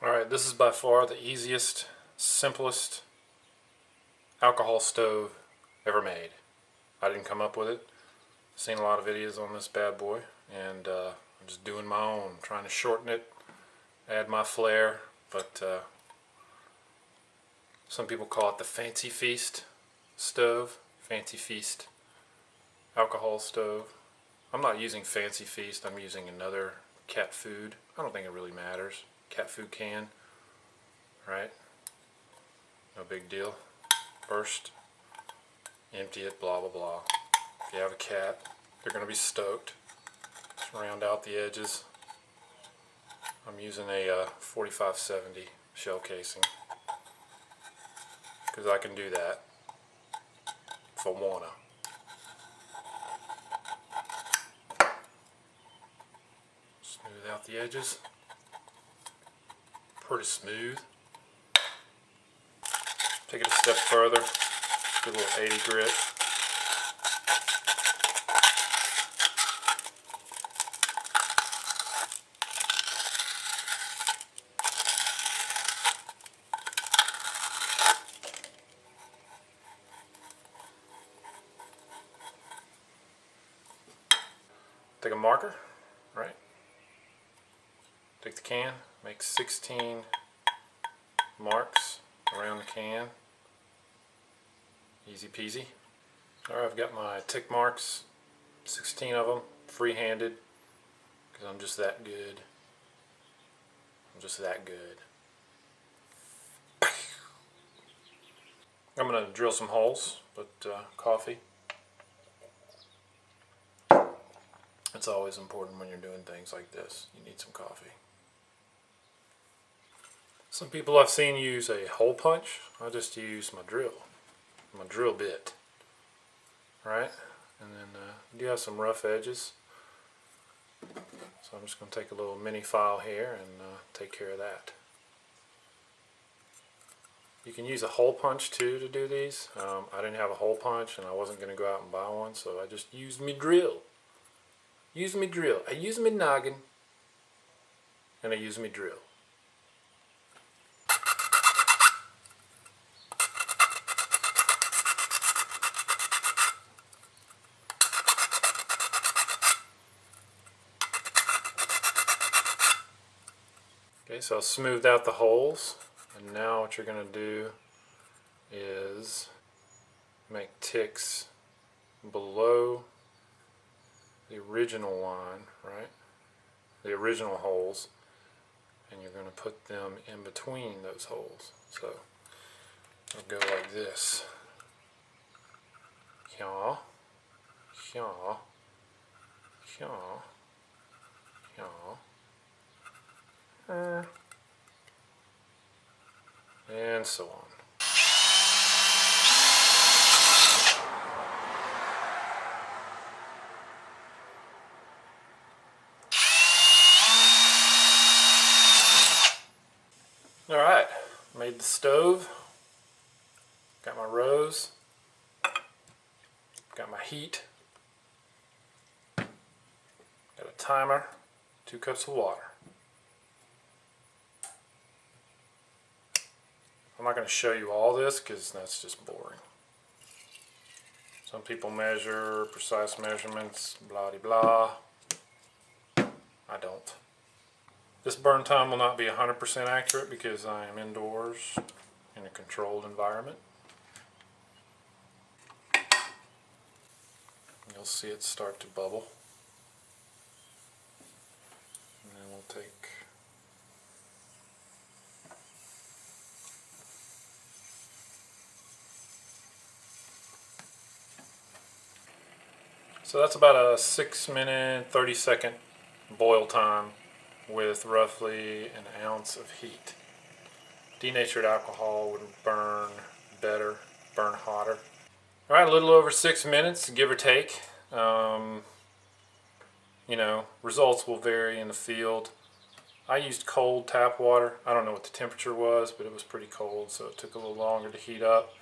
Alright, this is by far the easiest, simplest alcohol stove ever made. I didn't come up with it. I've seen a lot of videos on this bad boy, and I'm just doing my own, trying to shorten it, add my flair, but some people call it the Fancy Feast stove, Fancy Feast alcohol stove. I'm not using Fancy Feast, I'm using another cat food. I don't think it really matters. Cat food can, right? No big deal. First, empty it, blah blah blah. If you have a cat, they're going to be stoked. Just round out the edges. I'm using a 4570 shell casing because I can do that if I wanna. Smooth out the edges. Pretty smooth. Take it a step further, do a little 80 grit. Take a marker, right? Take the can, make 16 marks around the can. Easy peasy. Alright, I've got my tick marks, 16 of them, free-handed, because I'm just that good. I'm just that good. I'm going to drill some holes, but coffee. It's always important when you're doing things like this. You need some coffee. Some people I've seen use a hole punch. I just use my drill bit. Right? And then I do have some rough edges. So I'm just going to take a little mini file here and take care of that. You can use a hole punch too to do these. I didn't have a hole punch and I wasn't going to go out and buy one, so I just used me drill. I use me noggin, and I use me drill. Okay, so I've smoothed out the holes, and now what you're going to do is make ticks below the original line, right? The original holes, and you're going to put them in between those holes. So it'll go like this. Yaw, yaw, yaw, yaw, and so on. Alright, made the stove, got my rows, got my heat, got a timer, 2 cups of water. I'm not going to show you all this because that's just boring. Some people measure precise measurements, blah de blah. I don't. This burn time will not be 100% accurate because I am indoors in a controlled environment. You'll see it start to bubble. And then we'll take so that's about a 6-minute, 30-second boil time with roughly an ounce of heat. Denatured alcohol would burn better, burn hotter. Alright, a little over 6 minutes, give or take. You know, results will vary in the field. I used cold tap water. I don't know what the temperature was, but it was pretty cold, so it took a little longer to heat up.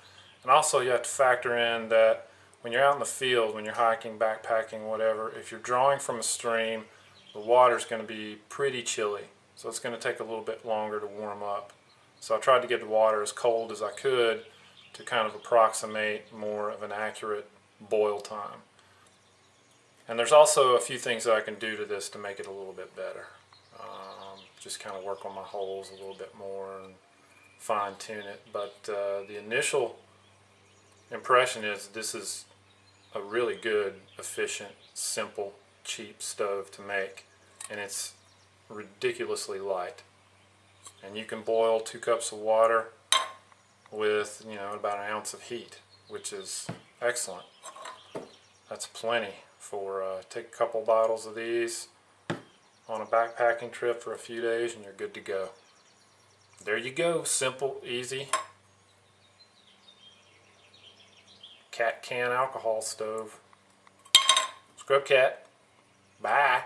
And also you have to factor in that when you're out in the field, when you're hiking, backpacking, whatever, if you're drawing from a stream, the water's going to be pretty chilly. so it's going to take a little bit longer to warm up. So I tried to get the water as cold as I could to kind of approximate more of an accurate boil time. And there's also a few things that I can do to this to make it a little bit better. Just kind of work on my holes a little bit more and fine tune it. But the initial impression is this is a really good, efficient, simple, cheap stove to make, and it's ridiculously light. And you can boil 2 cups of water with, you know, about an ounce of heat, which is excellent. That's plenty for take a couple bottles of these on a backpacking trip for a few days and you're good to go. There you go, simple, easy cat can alcohol stove. It's Grubkat. Bye.